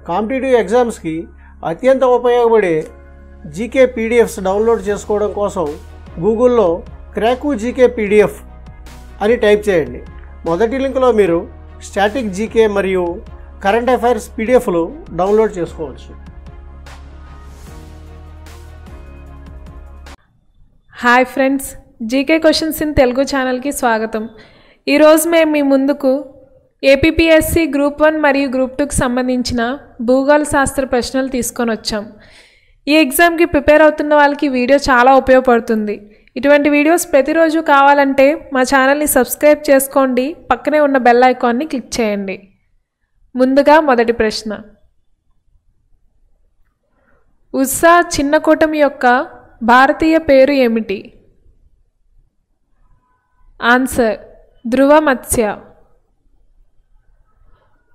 Competitive ఎగ్జామ్స్కి అత్యంత ఉపయోగపడే జీకే పీడిఎఫ్స్ డౌన్లోడ్ చేసుకోవడం కోసం గూగుల్లో క్రాకు జీకే పీడిఎఫ్ అని టైప్ చేయండి. మొదటి లింక్లో మీరు స్టాటిక్ జీకే మరియు కరెంట్ అఫైర్స్ పీడిఎఫ్లు డౌన్లోడ్ చేసుకోవచ్చు. Hi friends, GK questions in Telugu ఛానల్కి స్వాగతం. ఈరోజు మేము మీ ముందుకు ఏపీపీఎస్సీ గ్రూప్ 1 మరియు గ్రూప్ 2కి సంబంధించిన భూగోళ శాస్త్ర ప్రశ్నలు తీసుకొని వచ్చాం. ఈ ఎగ్జామ్కి ప్రిపేర్ అవుతున్న వాళ్ళకి వీడియో చాలా ఉపయోగపడుతుంది. ఇటువంటి వీడియోస్ ప్రతిరోజు కావాలంటే మా ఛానల్ని సబ్స్క్రైబ్ చేసుకోండి, పక్కనే ఉన్న బెల్ ఐకాన్ని క్లిక్ చేయండి. ముందుగా మొదటి ప్రశ్న, ఉస్సా చిన్న కూటమి యొక్క భారతీయ పేరు ఏమిటి? ఆన్సర్ ధ్రువ మత్స్య.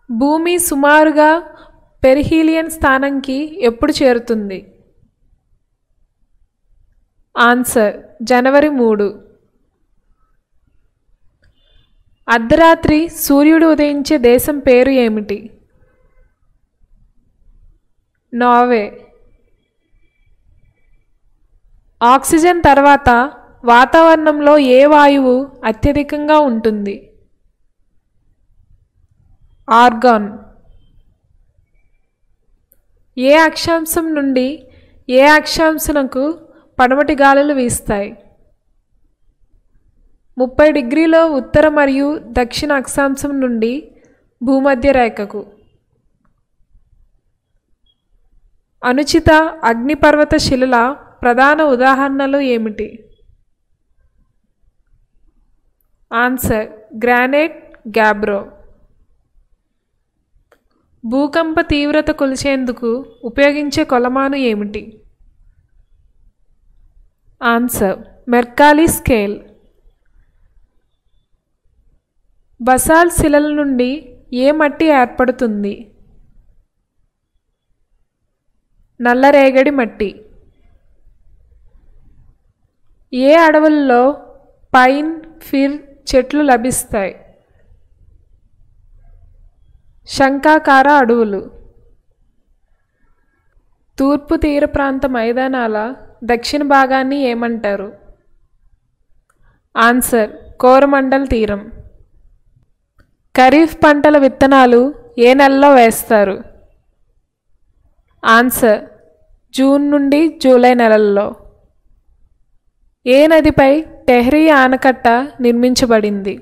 భూమి సుమారుగా పెరిహీలియన్ స్థానంకి ఎప్పుడు చేరుతుంది? ఆన్సర్ జనవరి 3. అర్ధరాత్రి సూర్యుడు ఉదయించే దేశం పేరు ఏమిటి? నార్వే. ఆక్సిజన్ తర్వాత వాతావరణంలో ఏ వాయువు అత్యధికంగా ఉంటుంది? ఆర్గాన్. ఏ అక్షాంశం నుండి ఏ అక్షాంశంకు పడమటి గాలులు వీస్తాయి? 30 డిగ్రీల ఉత్తర మరియు దక్షిణ అక్షాంశం నుండి భూమధ్య రేఖకు. అనుచిత అగ్నిపర్వత శిలల ప్రధాన ఉదాహరణలు ఏమిటి? Answer granite, gabbro. భూకంప తీవ్రత కొలిచేందుకు ఉపయోగించే కొలమానం ఏమిటి? Answer Mercalli scale. బసాల్ట్ శిలల నుండి ఏ మట్టి ఏర్పడుతుంది? నల్లరేగడి మట్టి. ఏ అడవుల్లో పైన్, ఫిర్ చెట్లు లభిస్తాయి? శంఖాకార అడవులు. తూర్పు తీర ప్రాంత మైదానాల దక్షిణ భాగాన్ని ఏమంటారు? ఆన్సర్ కోరమండల్ తీరం. ఖరీఫ్ పంటల విత్తనాలు ఏ నెలలో వేస్తారు? ఆన్సర్ జూన్ నుండి జూలై నెలల్లో. ఏ నదిపై టెహ్రీ ఆనకట్ట నిర్మించబడింది?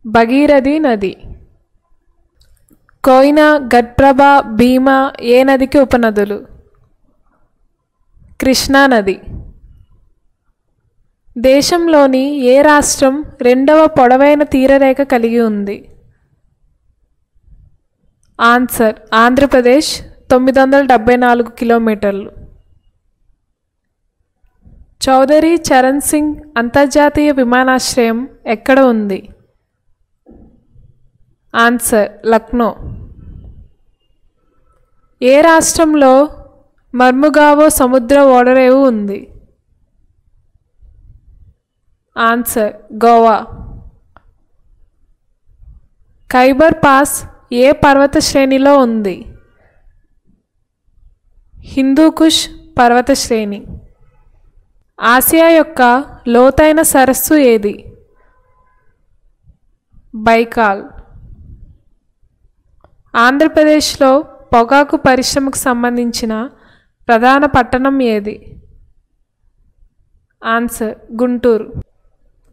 భగీరథి నది. కోయినా, ఘట్ప్రభ, భీమా ఏ నదికి ఉపనదులు? కృష్ణా నది. దేశంలోని ఏ రాష్ట్రం 2వ పొడవైన తీరరేఖ కలిగి ఉంది? ఆన్సర్ ఆంధ్రప్రదేశ్, 974 కిలోమీటర్లు. చౌదరి చరణ్ సింగ్ అంతర్జాతీయ విమానాశ్రయం ఎక్కడ ఉంది? ఆన్సర్ లక్నో. ఏ రాష్ట్రంలో మర్ముగావో సముద్ర ఓడరేవు ఉంది? ఆన్సర్ గోవా. ఖైబర్ పాస్ ఏ పర్వత శ్రేణిలో ఉంది? హిందూకుష్ పర్వత శ్రేణి. ఆసియా యొక్క లోతైన సరస్సు ఏది? బైకాల్. ఆంధ్రప్రదేశ్లో పొగాకు పరిశ్రమకు సంబంధించిన ప్రధాన పట్టణం ఏది? ఆన్సర్ గుంటూరు.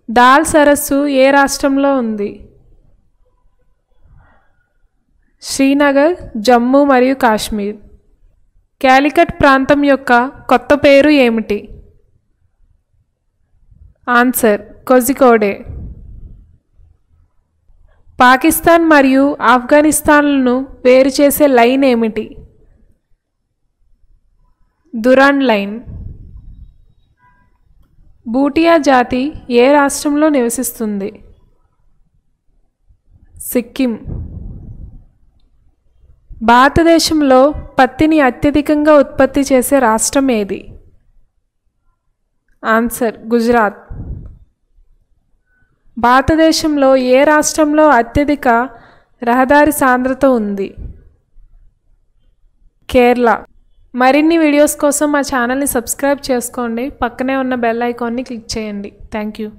దాల్ సరస్సు ఏ రాష్ట్రంలో ఉంది? శ్రీనగర్, జమ్మూ మరియు కాశ్మీర్. క్యాలికట్ ప్రాంతం యొక్క కొత్త పేరు ఏమిటి? ఆన్సర్ కోజికోడే. పాకిస్తాన్ మరియు ఆఫ్ఘనిస్తాన్లను వేరు చేసే లైన్ ఏమిటి? దురాన్ లైన్. బూటియా జాతి ఏ రాష్ట్రంలో నివసిస్తుంది? సిక్కిం. భారతదేశంలో పత్తిని అత్యధికంగా ఉత్పత్తి చేసే రాష్ట్రం ఏది? ఆన్సర్ గుజరాత్. భారతదేశంలో ఏ రాష్ట్రంలో అత్యధిక రహదారి సాంద్రత ఉంది? కేరళ. మరిన్ని వీడియోస్ కోసం మా ఛానల్ని సబ్స్క్రైబ్ చేసుకోండి. పక్కనే ఉన్న బెల్ ఐకాన్ని క్లిక్ చేయండి. Thank you.